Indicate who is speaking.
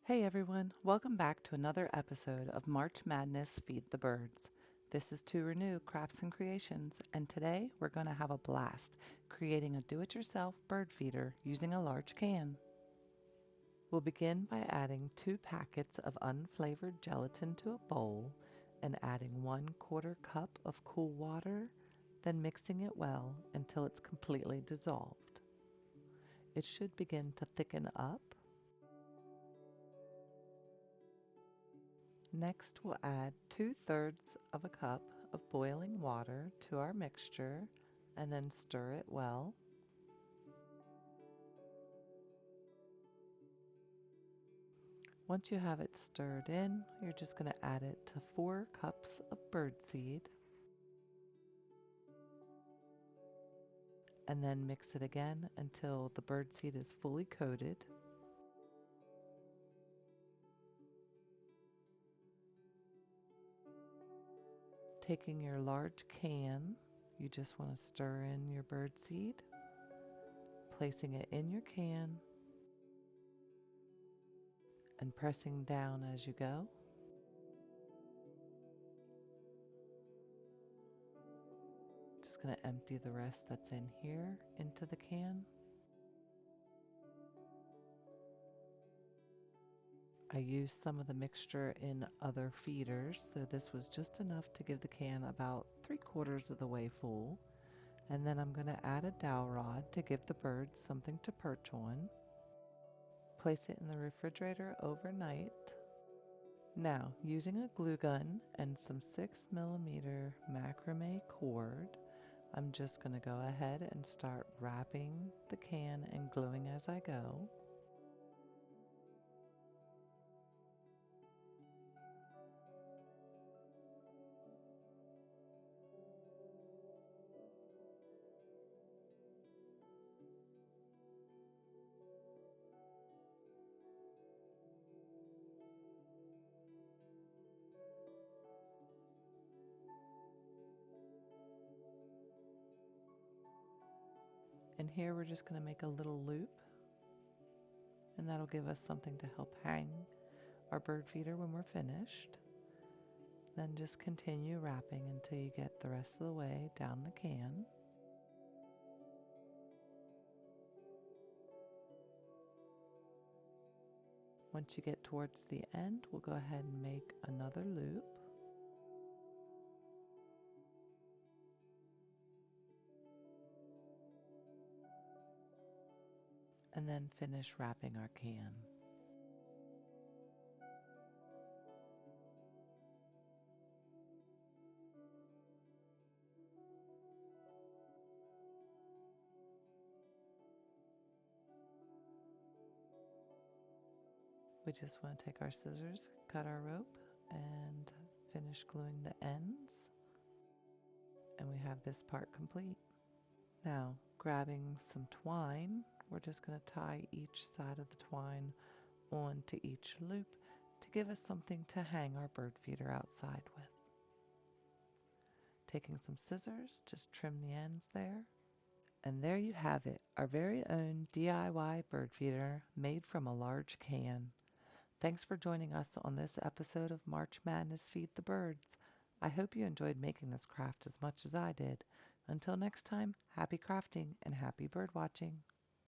Speaker 1: Hey everyone, welcome back to another episode of March Madness Feed the Birds. This is To Renew Crafts and Creations, and today we're going to have a blast creating a do-it-yourself bird feeder using a large can. We'll begin by adding 2 packets of unflavored gelatin to a bowl and adding 1/4 cup of cool water, then mixing it well until it's completely dissolved. It should begin to thicken up. Next, we'll add 2/3 of a cup of boiling water to our mixture and then stir it well. Once you have it stirred in, you're just going to add it to 4 cups of birdseed and then mix it again until the birdseed is fully coated. Taking your large can, you just want to stir in your birdseed, placing it in your can and pressing down as you go. Just going to empty the rest that's in here into the can. I used some of the mixture in other feeders, so this was just enough to give the can about 3/4 of the way full. And then I'm going to add a dowel rod to give the birds something to perch on. Place it in the refrigerator overnight. Now, using a glue gun and some 6mm macrame cord, I'm just going to go ahead and start wrapping the can and gluing as I go. And here we're just going to make a little loop, and that'll give us something to help hang our bird feeder when we're finished. Then just continue wrapping until you get the rest of the way down the can. Once you get towards the end, we'll go ahead and make another loop. And then finish wrapping our can. We just want to take our scissors, cut our rope, and finish gluing the ends. And we have this part complete. Now, grabbing some twine, we're just going to tie each side of the twine onto each loop to give us something to hang our bird feeder outside with. Taking some scissors, just trim the ends there. And there you have it, our very own DIY bird feeder made from a large can. Thanks for joining us on this episode of March Madness Feed the Birds. I hope you enjoyed making this craft as much as I did. Until next time, happy crafting and happy bird watching.